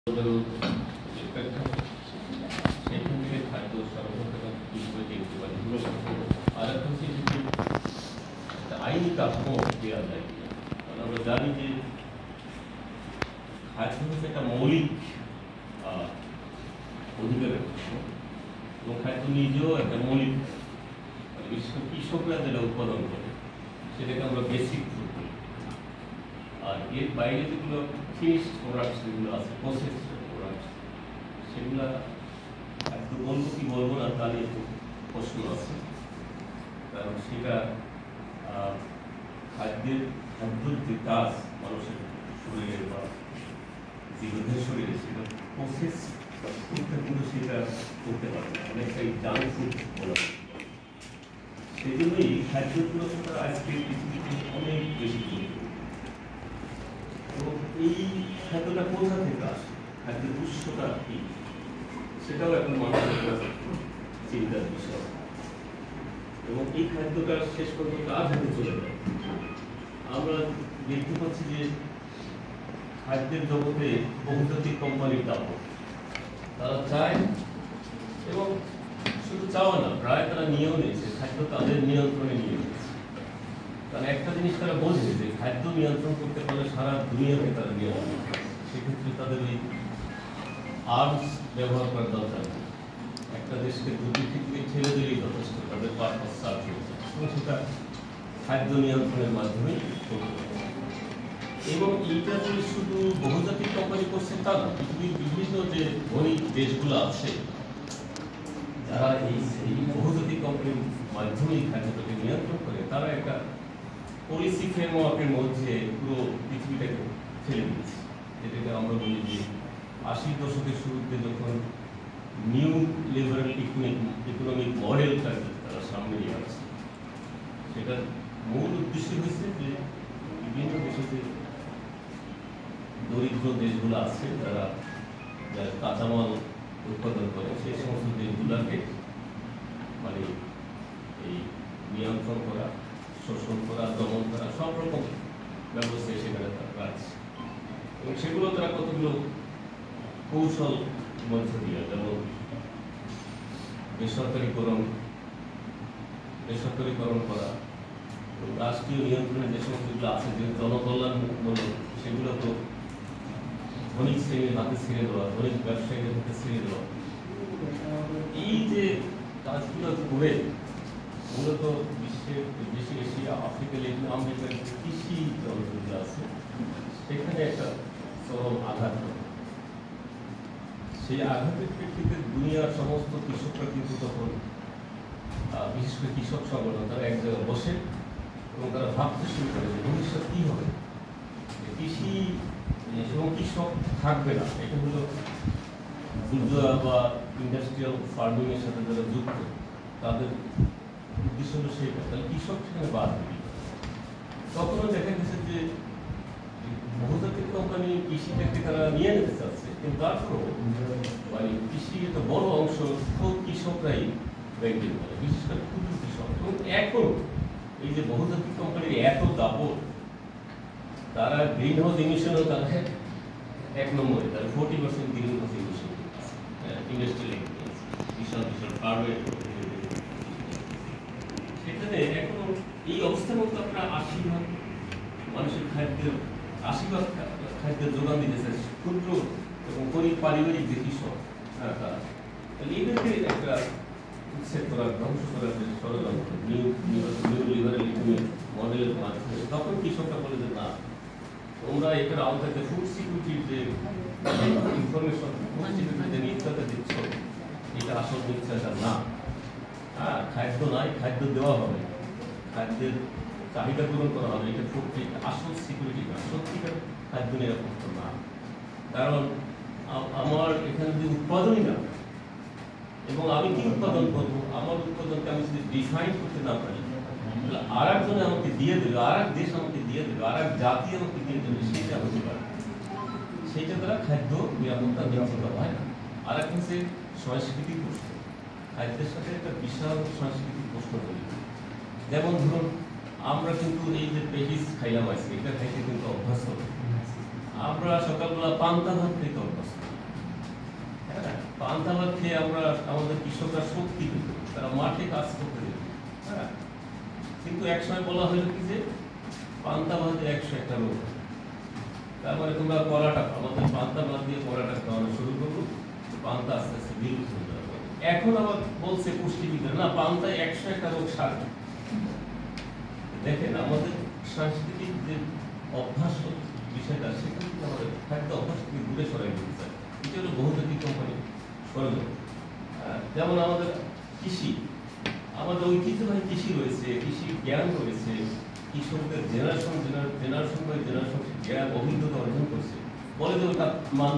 সেখান থেকে খাদ্য সরবরাহ কি করে দেখতে পারি আর একটা হচ্ছে একটা আইনি কাঠামো দেওয়া যায় কিনা। কারণ আমরা জানি যে খাদ্য হচ্ছে একটা মৌলিক অধিকারের প্রশ্ন এবং খাদ্য নিজেও একটা মৌলিক, বিশেষ করে কৃষকরা যেটা উৎপাদন করে সেটাকে আমরা বেসিক ফুড বলি। আর এর বাইরে যেগুলো ফিনিশড প্রোডাক্টস যেগুলো আছে, প্রসেস প্রোডাক্টস, সেগুলা একটু বলবো কি বলবো না তা নিয়ে একটু প্রশ্ন আছে। কারণ সেটা খাদ্যের যে কাজ মানুষের শরীরে বা জীবনের শরীরে সেটা প্রসেস করতে কিন্তু সেটা করতে পারে না, অনেকটাই জাঙ্ক ফুড বলা হয়। সেই জন্যই খাদ্য সুরক্ষার আজকে পৃথিবীতে অনেক বেশি গুরুত্ব। এবং এই খাদ্যটা কোথা থেকে আসে, খাদ্যের উৎসটা কি, সেটাও এখন মানুষের চিন্তার বিষয়। এবং এই খাদ্যটা শেষ পর্যন্ত কার হাতে চলে যায়। আমরা দেখতে পাচ্ছি যে খাদ্যের জগতে বহুজাতিক কোম্পানির দাপট, তারা চায় এবং শুধু চাওয়া না, প্রায় তারা নিয়েও নিয়েছে খাদ্য তাদের নিয়ন্ত্রণে নিয়ে নিয়েছে। কারণ একটা জিনিস তারা বোঝে যে খাদ্য নিয়ন্ত্রণ করতে পারলে সারা দুনিয়াকে তারা নিয়ন্ত্রণ করে। সেক্ষেত্রে তাদের ওই আর্মস ব্যবহার করার দরকার নেই, একটা দেশকে দুর্নীতির দিকে ঠেলে দিলেই যথেষ্ট, তাদের পারপাস সার্ভ করছে এবং সেটা খাদ্য নিয়ন্ত্রণের মাধ্যমেই করতে পারে। এবং এইটা যে শুধু বহুজাতিক কোম্পানি করছে তা না, পৃথিবীর বিভিন্ন যে ধনী দেশগুলো আছে যারা এই বহুজাতিক কোম্পানির মাধ্যমে খাদ্যটাকে নিয়ন্ত্রণ করে, তারা একটা পলিসি ফ্রেমওয়ার্কের মধ্যে পুরো পৃথিবীটাকে ফেলে দিচ্ছে। যেটাকে আমরা বলি যে 80 দশকের শুরুতে যখন নিউ লিবারেল ইকোনমিক মডেলটা তারা সামনে নিয়ে আসছে, সেটার মূল উদ্দেশ্য হয়েছে যে বিভিন্ন দেশে যে দরিদ্র দেশগুলো আছে যারা কাঁচামাল উৎপাদন করে, সেই সমস্ত দেশগুলোকে মানে এই নিয়ন্ত্রণ করা, শোষণ করা, দমন করা, সব রকম ব্যবস্থায় সেখানে তারা কাজ। এবং সেগুলো তারা কতগুলো কৌশল মধ্য দিয়ে, যেমন বেসরকারিকরণ করা, রাষ্ট্রীয় নিয়ন্ত্রণের যে সমস্তগুলো আছে যে জনকল্যাণমূলক, সেগুলো তো ধনিক শ্রেণীর হাতে ছেড়ে দেওয়া, ধনিক ব্যবসায়ীদের হাতে ছেড়ে দেওয়া। এই যে কাজগুলো করে মূলত বিশ্বের বেশি এশিয়া, আফ্রিকা, ল্যাটিন আমেরিকার কৃষি অঞ্চলগুলো আছে সেখানে একটা চরম আঘাত হয়। সেই আঘাতের প্রেক্ষিতে দুনিয়ার সমস্ত কৃষকরা কিন্তু তখন, বিশেষ করে কৃষক সংগঠন, তারা এক জায়গায় বসে এবং তারা ভাবতে শুরু করে যে ভবিষ্যৎ কী হবে, কৃষি এবং কৃষক থাকবে না। এটা হলো বুর্জোয়া বা ইন্ডাস্ট্রিয়াল ফার্মিংয়ের সাথে যারা যুক্ত, তাদের উদ্দেশ্য হলো সেইটা, তাহলে কৃষক সেখানে বাদ দিবে। তখনও দেখা গেছে যে বহুজাতিক কোম্পানি কৃষিটাকে তারা নিয়ে নিতে চাচ্ছে, কিন্তু তারপরেও মানে কৃষির একটা বড় অংশ খুব কৃষকরাই মেনটেন করে, বিশেষ করে ক্ষুদ্র কৃষক। এবং এখন এই যে বহুজাতিক কোম্পানির এত দাপট, তারা গ্রিন হাউস ইমিশনও তারা 1 নম্বরে, তারা 40% গ্রিন হাউস ইমিশন ইন্ডাস্ট্রিয়াল বিশাল বিশাল ফার্মের। সেখানে এখন এই অবস্থার মধ্যে আপনার 80% মানুষের 80% খাদ্যের যোগান দিতেছে ক্ষুদ্র এবং গরিব পারিবারিক যে কৃষক, তাহলে এদেরকে একটা উচ্ছেদ করার, ধ্বংস করার যে ষড়যন্ত্র নিউ লিবারেল ইকোনমিক মডেলের মাধ্যমে, তখন কৃষকরা বলে যে না, তোমরা এটার আওতায় ফুড সিকিউরিটির যে ইনফরমেশন, ফুড সিকিউরিটির যে নিশ্চয়তা দিচ্ছ, এটা আসল নিশ্চয়তা না। খাদ্য নাই, খাদ্য দেওয়া হবে, খাদ্যের চাহিদা পূরণ করা হবে, এটা ফুড আসল সিকিউরিটি না, সত্যিকার খাদ্য নিরাপত্তা না। কারণ আমার এখানে যদি উৎপাদনই না, এবং আমি কি উৎপাদন করবো, আমার উৎপাদনকে আমি যদি ডিফাইন করতে না পারি, আর একজনে আমাকে দিয়ে দেবে, আর এক দেশ আমাকে দিয়ে দেবে, আর এক জাতি আমাকে দিয়ে দেবে, সেইটা হতে পারে, সেইটা দ্বারা খাদ্য নিরাপত্তা নিশ্চিত হয় না। আর এক হচ্ছে সংস্কৃতির প্রশ্ন, খাদ্যের সাথে একটা বিশাল সাংস্কৃতিক প্রশ্ন তৈরি। যেমন ধরুন, আমরা কিন্তু এই যে পেটিস খাইলাম আজকে, এটা খাইতে কিন্তু অভ্যস্ত। আমরা সকালবেলা পান্তা ভাত খাইতে অভ্যস্ত। পান্তা ভাত খেয়ে আমরা আমাদের কৃষকরা শক্তি পেত, তারা মাঠে কাজ করতে যেত। হ্যাঁ, কিন্তু একসময় বলা হলো কি যে পান্তা ভাতে 101টা রোগ। তারপরে তোমরা পরাটা, আমাদের পান্তা ভাত দিয়ে পরাটা খাওয়ানো শুরু করবো, পান্তা আস্তে আস্তে বিলুপ্ত হয়ে যাবে। এখন আবার বলছে পুষ্টিবিদরা না, পান্তায় 101টা রোগ সারে। দেখেন আমাদের সাংস্কৃতিক যে অভ্যাস বিষয়টা, সেখান থেকে আমাদের খাদ্য অভ্যাস থেকে দূরে সরাই দিতে চায়। এটা হলো বহুজাতিক কোম্পানি ষড়যন্ত্র। যেমন আমাদের কৃষি, আমাদের ঐতিহ্যবাহী কৃষি রয়েছে, কৃষি জ্ঞান রয়েছে, কৃষকদের জেনারেশন বাই জেনারেশন জ্ঞান অভিজ্ঞতা অর্জন করছে, বলে যে ওটা মান